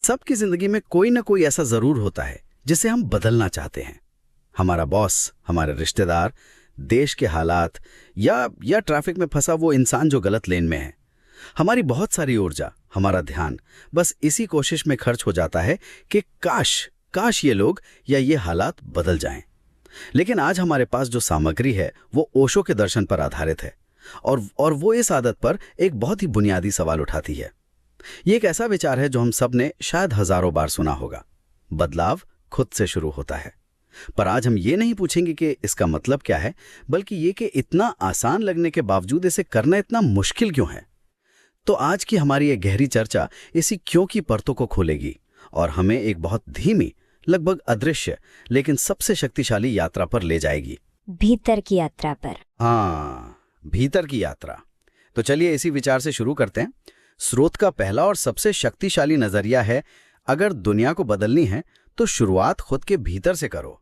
सबकी जिंदगी में कोई ना कोई ऐसा जरूर होता है जिसे हम बदलना चाहते हैं। हमारा बॉस, हमारे रिश्तेदार, देश के हालात या ट्रैफिक में फंसा वो इंसान जो गलत लेन में है। हमारी बहुत सारी ऊर्जा, हमारा ध्यान बस इसी कोशिश में खर्च हो जाता है कि काश ये लोग या ये हालात बदल जाएं। लेकिन आज हमारे पास जो सामग्री है वो ओशो के दर्शन पर आधारित है और वो इस आदत पर एक बहुत ही बुनियादी सवाल उठाती है। ये एक ऐसा विचार है जो हम सब ने शायद हजारों बार सुना होगा। बदलाव खुद से शुरू होता है। पर आज हम ये नहीं पूछेंगे कि इसका मतलब क्या है, बल्कि ये कि इतना आसान लगने के बावजूद इसे करना इतना मुश्किल क्यों है। तो आज की हमारी ये गहरी चर्चा इसी क्यों की परतों को खोलेगी और हमें एक बहुत धीमी, लगभग अदृश्य लेकिन सबसे शक्तिशाली यात्रा पर ले जाएगी। भीतर की यात्रा पर। हाँ, भीतर की यात्रा। तो चलिए इसी विचार से शुरू करते हैं। स्रोत का पहला और सबसे शक्तिशाली नजरिया है, अगर दुनिया को बदलनी है तो शुरुआत खुद के भीतर से करो।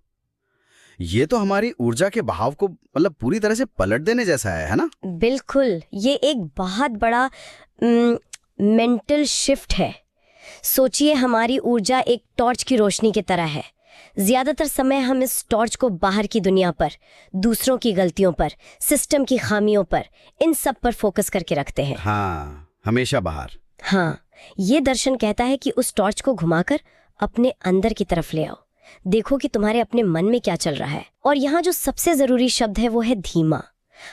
ये तो हमारी ऊर्जा के बहाव को पूरी तरह से पलट देने जैसा है ना? बिल्कुल, ये एक बहुत बड़ा मेंटल शिफ्ट है। सोचिए, हमारी ऊर्जा एक टॉर्च की रोशनी की तरह है। ज्यादातर समय हम इस टॉर्च को बाहर की दुनिया पर, दूसरों की गलतियों पर, सिस्टम की खामियों पर, इन सब पर फोकस करके रखते हैं। हाँ, हमेशा बाहर। हाँ, ये दर्शन कहता है कि उस टॉर्च को घुमाकर अपने अंदर की तरफ ले आओ। देखो कि तुम्हारे अपने मन में क्या चल रहा है। और यहाँ जो सबसे जरूरी शब्द है वो है धीमा।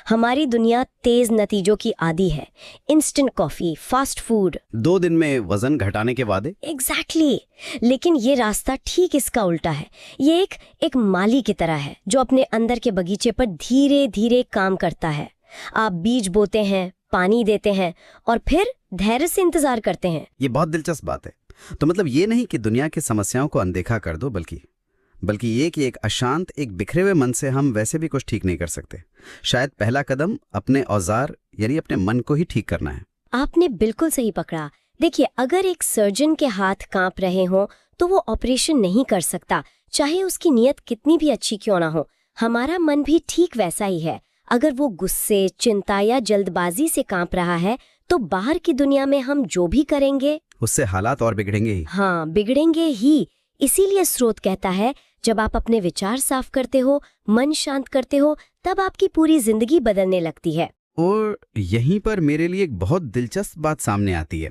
हमारी दुनिया तेज नतीजों की आदी है। इंस्टेंट कॉफी, फास्ट फूड, 2 दिन में वजन घटाने के वादे। एग्जैक्टली। लेकिन ये रास्ता ठीक इसका उल्टा है। ये एक माली की तरह है जो अपने अंदर के बगीचे पर धीरे धीरे काम करता है। आप बीज बोते हैं, पानी देते हैं और फिर धैर्य से इंतजार करते हैं। ये बहुत दिलचस्प बात है। तो ये नहीं कि दुनिया की समस्याओं को अनदेखा कर दो, बल्कि ये कि एक अशांत, एक बिखरे हुए मन से हम वैसे भी कुछ ठीक नहीं कर सकते। शायद पहला कदम अपने औजार यानी अपने मन को ही ठीक करना है। आपने बिल्कुल सही पकड़ा। देखिए, अगर एक सर्जन के हाथ कांप रहे हों तो वो ऑपरेशन नहीं कर सकता, चाहे उसकी नीयत कितनी भी अच्छी क्यों ना हो। हमारा मन भी ठीक वैसा ही है। अगर वो गुस्से, चिंता या जल्दबाजी से कांप रहा है तो बाहर की दुनिया में हम जो भी करेंगे उससे हालात और बिगड़ेंगे ही। हाँ, बिगड़ेंगे ही। इसीलिए स्रोत कहता है, जब आप अपने विचार साफ करते हो, मन शांत करते हो, तब आपकी पूरी जिंदगी बदलने लगती है। और यहीं पर मेरे लिए एक बहुत दिलचस्प बात सामने आती है।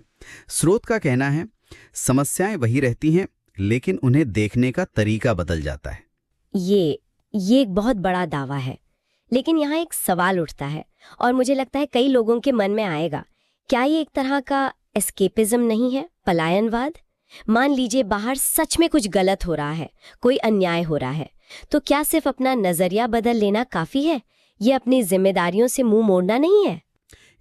स्रोत का कहना है, समस्याएं वही रहती हैं, लेकिन उन्हें देखने का तरीका बदल जाता है। ये एक बहुत बड़ा दावा है। लेकिन यहाँ एक सवाल उठता है और मुझे लगता है कई लोगों के मन में आएगा, क्या ये एक तरह का एस्केपिज्म नहीं है, पलायनवाद? मान लीजिए बाहर सच में कुछ गलत हो रहा है, कोई अन्याय हो रहा है, तो क्या सिर्फ अपना नजरिया बदल लेना काफी है? ये अपनी जिम्मेदारियों से मुंह मोड़ना नहीं है?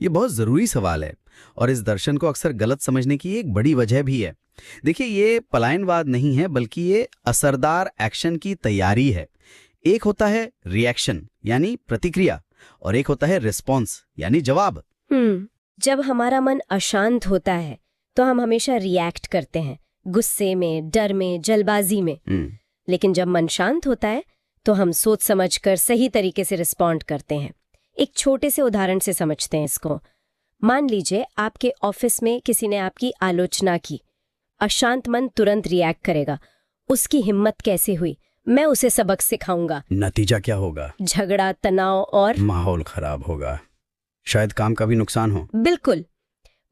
ये बहुत जरूरी सवाल है और इस दर्शन को अक्सर गलत समझने की एक बड़ी वजह भी है। देखिए, ये पलायनवाद नहीं है, बल्कि ये असरदार एक्शन की तैयारी है। एक होता है रिएक्शन यानी प्रतिक्रिया और एक होता है रिस्पॉन्स यानी जवाब। जब हमारा मन अशांत होता है तो हम हमेशा रिएक्ट करते हैं, गुस्से में, डर में, जल्दबाजी में। लेकिन जब मन शांत होता है तो हम सोच समझकर सही तरीके से रिस्पॉन्ड करते हैं। एक छोटे से उदाहरण से समझते हैं इसको। मान लीजिए आपके ऑफिस में किसी ने आपकी आलोचना की। अशांत मन तुरंत रिएक्ट करेगा, उसकी हिम्मत कैसे हुई, मैं उसे सबक सिखाऊंगा। नतीजा क्या होगा? झगड़ा, तनाव और माहौल खराब होगा, शायद काम का भी नुकसान हो। बिल्कुल।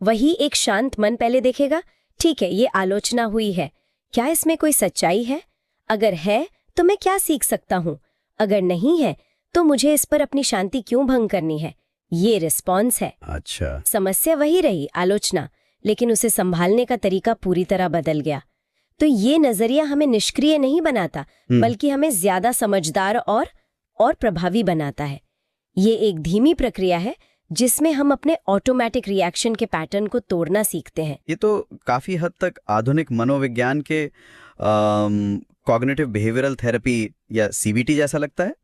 वही एक शांत मन पहले देखेगा, ठीक है, ये आलोचना हुई है, क्या इसमें कोई सच्चाई है? अगर है तो मैं क्या सीख सकता हूँ? अगर नहीं है तो मुझे इस पर अपनी शांति क्यों भंग करनी है? ये रिस्पॉन्स है। अच्छा, समस्या वही रही, आलोचना, लेकिन उसे संभालने का तरीका पूरी तरह बदल गया। तो ये नजरिया हमें निष्क्रिय नहीं बनाता, बल्कि हमें ज्यादा समझदार और प्रभावी बनाता है। ये एक धीमी प्रक्रिया है जिसमें हम अपने ऑटोमेटिक रिएक्शन के पैटर्न को तोड़ना सीखते हैं। ये तो काफी हद तक आधुनिक मनोविज्ञान के कॉग्निटिव बिहेवियरल थेरेपी या सीबीटी जैसा लगता है,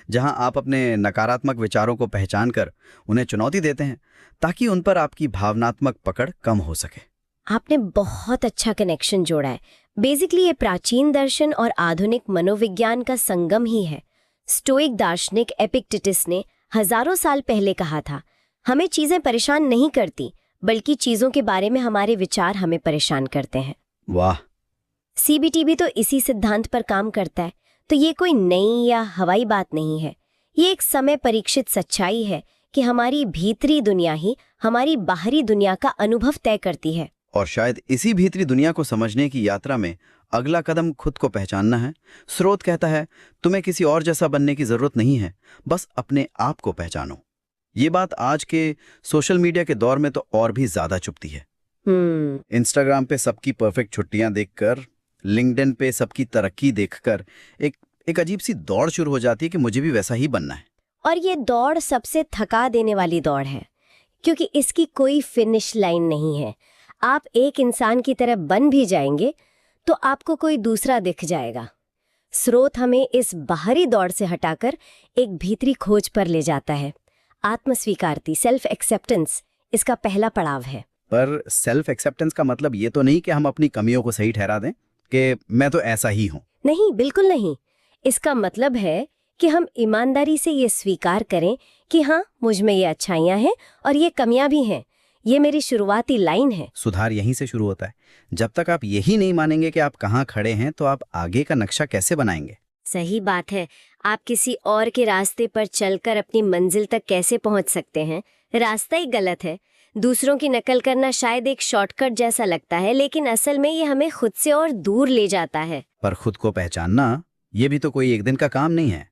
जहां आप अपने नकारात्मक विचारों को पहचान कर उन्हें चुनौती देते हैं ताकि उन पर आपकी भावनात्मक पकड़ कम हो सके। आपने बहुत अच्छा कनेक्शन जोड़ा है। बेसिकली ये प्राचीन दर्शन और आधुनिक मनोविज्ञान का संगम ही है। स्टोइक दार्शनिक एपिक्टेटस ने हजारों साल पहले कहा था, हमें चीजें परेशान नहीं करती, बल्कि चीजों के बारे में हमारे विचार हमें परेशान करते हैं। वाह। सीबीटी भी तो इसी सिद्धांत पर काम करता है। तो ये कोई नई या हवाई बात नहीं है, ये एक समय परीक्षित सच्चाई है कि हमारी भीतरी दुनिया ही हमारी बाहरी दुनिया का अनुभव तय करती है। और शायद इसी भीतरी दुनिया को समझने की यात्रा में अगला कदम खुद को पहचानना है। स्रोत कहता है तुम्हें किसी और जैसा बनने की जरूरत नहीं है, बस अपने आप को पहचानो। ये बात आज के सोशल मीडिया के दौर में तो और भी ज्यादा चुभती है। इंस्टाग्राम पे सबकी परफेक्ट छुट्टियां देखकर, लिंक्डइन पे सबकी तरक्की देखकर एक अजीब सी दौड़ शुरू हो जाती है कि मुझे भी वैसा ही बनना है। और ये दौड़ सबसे थका देने वाली दौड़ है, क्योंकि इसकी कोई फिनिश लाइन नहीं है। आप एक इंसान की तरह बन भी जाएंगे तो आपको कोई दूसरा दिख जाएगा। स्रोत हमें इस बाहरी दौड़ से हटाकर एक भीतरी खोज पर ले जाता है। आत्मस्वीकारती, सेल्फ एक्सेप्टेंस इसका पहला पड़ाव है। पर सेल्फ एक्सेप्टेंस का मतलब ये तो नहीं कि हम अपनी कमियों को सही ठहरा दें कि मैं तो ऐसा ही हूं। नहीं, बिल्कुल नहीं। इसका मतलब है कि हम ईमानदारी से ये स्वीकार करें कि हाँ, मुझ में ये अच्छाइयाँ हैं और ये कमियां भी हैं। ये मेरी शुरुआती लाइन है। सुधार यहीं से शुरू होता है। जब तक आप यही नहीं मानेंगे कि आप कहाँ खड़े हैं, तो आप आगे का नक्शा कैसे बनाएंगे? सही बात है। आप किसी और के रास्ते पर चलकर अपनी मंजिल तक कैसे पहुंच सकते हैं? रास्ता ही गलत है। दूसरों की नकल करना शायद एक शॉर्टकट जैसा लगता है, लेकिन असल में ये हमें खुद से और दूर ले जाता है। पर खुद को पहचानना ये भी तो कोई एक दिन का काम नहीं है।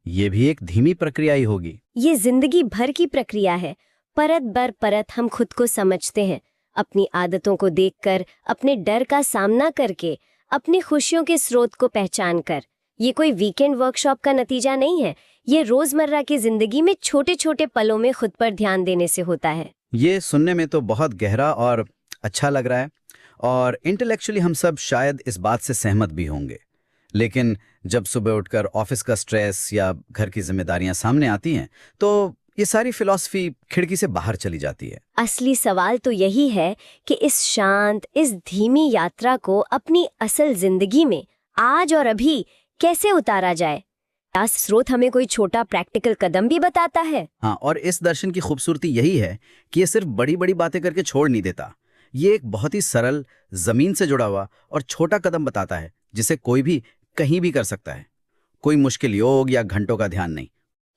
ये भी एक धीमी प्रक्रिया ही होगी। ये जिंदगी भर की प्रक्रिया है। परत बर परत हम खुद को समझते हैं, अपनी आदतों को देखकर, अपने डर का सामना करके, अपनी खुशियों के स्रोत को पहचान कर। ये कोई वीकेंड वर्कशॉप का नतीजा नहीं है, ये रोजमर्रा की जिंदगी में छोटे छोटे पलों में खुद पर ध्यान देने से होता है। ये सुनने में तो बहुत गहरा और अच्छा लग रहा है, और इंटेलेक्चुअली हम सब शायद इस बात से सहमत भी होंगे। लेकिन जब सुबह उठकर ऑफिस का स्ट्रेस या घर की जिम्मेदारियां सामने आती हैं, तो ये सारी फिलॉसफी खिड़की से बाहर चली जाती है। असली सवाल तो यही है कि इस शांत, इस धीमी यात्रा को अपनी असल जिंदगी में आज और अभी कैसे उतारा जाए। क्या स्रोत हमें कोई छोटा प्रैक्टिकल कदम भी बताता है? हाँ, और इस दर्शन की खूबसूरती यही है कि ये सिर्फ बड़ी बड़ी बातें करके छोड़ नहीं देता। ये एक बहुत ही सरल, जमीन से जुड़ा हुआ और छोटा कदम बताता है, जिसे कोई भी कहीं भी कर सकता है। कोई मुश्किल योग या घंटों का ध्यान नहीं।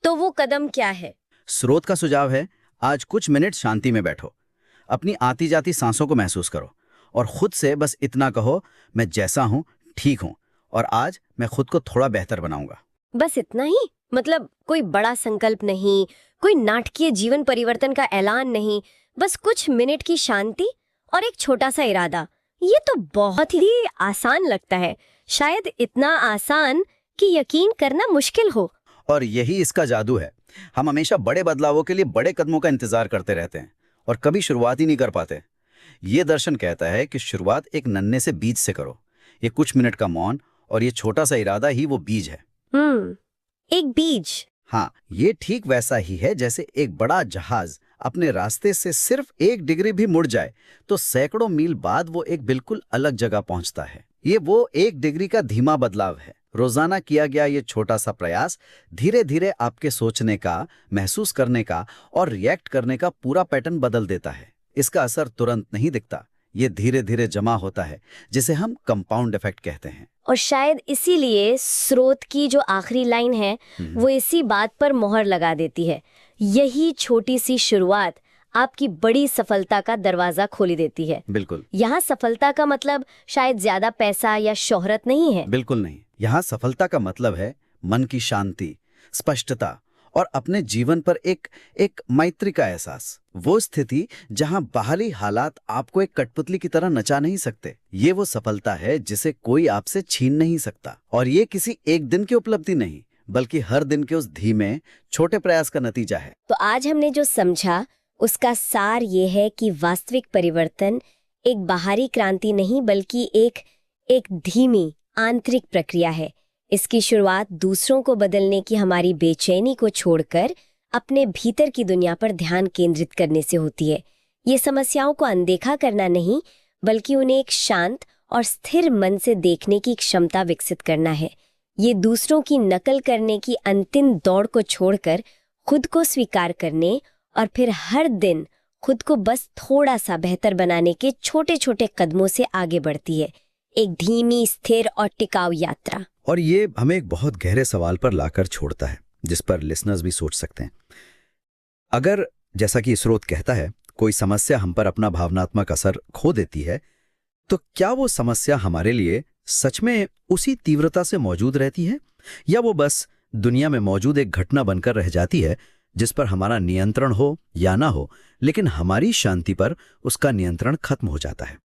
तो वो कदम क्या है? स्रोत का सुझाव है, आज कुछ मिनट शांति में बैठो, अपनी आती जाती सांसों को महसूस करो और खुद से बस इतना कहो, मैं जैसा हूं ठीक हूं, और आज मैं खुद को थोड़ा बेहतर बनाऊंगा। बस इतना ही? मतलब कोई बड़ा संकल्प नहीं, कोई नाटकीय जीवन परिवर्तन का ऐलान नहीं, बस कुछ मिनट की शांति और एक छोटा सा इरादा। ये तो बहुत ही आसान लगता है, शायद इतना आसान कि यकीन करना मुश्किल हो। और यही इसका जादू है। हम हमेशा बड़े बदलावों के लिए बड़े कदमों का इंतजार करते रहते हैं और कभी शुरुआत ही नहीं कर पाते। ये दर्शन कहता है कि शुरुआत एक नन्हे से बीज से करो। ये कुछ मिनट का मौन और ये छोटा सा इरादा ही वो बीज है। एक बीज। हाँ, ये ठीक वैसा ही है जैसे एक बड़ा जहाज अपने रास्ते से सिर्फ 1 डिग्री भी मुड़ जाए तो सैकड़ों मील बाद वो एक बिल्कुल अलग जगह पहुंचता है। ये वो 1 डिग्री का धीमा बदलाव है। रोजाना किया गया ये छोटा सा प्रयास धीरे धीरे आपके सोचने का, महसूस करने का और रिएक्ट करने का पूरा पैटर्न बदल देता है। इसका असर तुरंत नहीं दिखता, ये धीरे धीरे जमा होता है, जिसे हम कंपाउंड इफेक्ट कहते हैं। और शायद इसीलिए स्रोत की जो आखिरी लाइन है वो इसी बात पर मोहर लगा देती है। यही छोटी सी शुरुआत आपकी बड़ी सफलता का दरवाजा खोली देती है। बिल्कुल। यहाँ सफलता का मतलब शायद ज्यादा पैसा या शोहरत नहीं है। बिल्कुल नहीं। यहाँ सफलता का मतलब है मन की शांति, स्पष्टता और अपने जीवन पर एक मैत्री का एहसास। वो स्थिति जहां बाहरी हालात आपको एक कठपुतली की तरह नचा नहीं सकते। ये वो सफलता है जिसे कोई आपसे छीन नहीं सकता। और ये किसी एक दिन की उपलब्धि नहीं, बल्कि हर दिन के उस धीमे छोटे प्रयास का नतीजा है। तो आज हमने जो समझा उसका सार ये है कि वास्तविक परिवर्तन एक बाहरी क्रांति नहीं, बल्कि एक धीमी आंतरिक प्रक्रिया है। इसकी शुरुआत दूसरों को बदलने की हमारी बेचैनी को छोड़कर अपने भीतर की दुनिया पर ध्यान केंद्रित करने से होती है। ये समस्याओं को अनदेखा करना नहीं, बल्कि उन्हें एक शांत और स्थिर मन से देखने की क्षमता विकसित करना है। ये दूसरों की नकल करने की अंतिम दौड़ को छोड़कर खुद को स्वीकार करने और फिर हर दिन खुद को बस थोड़ा सा बेहतर बनाने के छोटे छोटे कदमों से आगे बढ़ती है। एक धीमी, स्थिर और टिकाऊ यात्रा। और ये हमें एक बहुत गहरे सवाल पर लाकर छोड़ता है, जिस पर लिसनर्स भी सोच सकते हैं। अगर, जैसा कि स्रोत कहता है, कोई समस्या हम पर अपना भावनात्मक असर खो देती है, तो क्या वो समस्या हमारे लिए सच में उसी तीव्रता से मौजूद रहती है, या वो बस दुनिया में मौजूद एक घटना बनकर रह जाती है जिस पर हमारा नियंत्रण हो या ना हो, लेकिन हमारी शांति पर उसका नियंत्रण खत्म हो जाता है?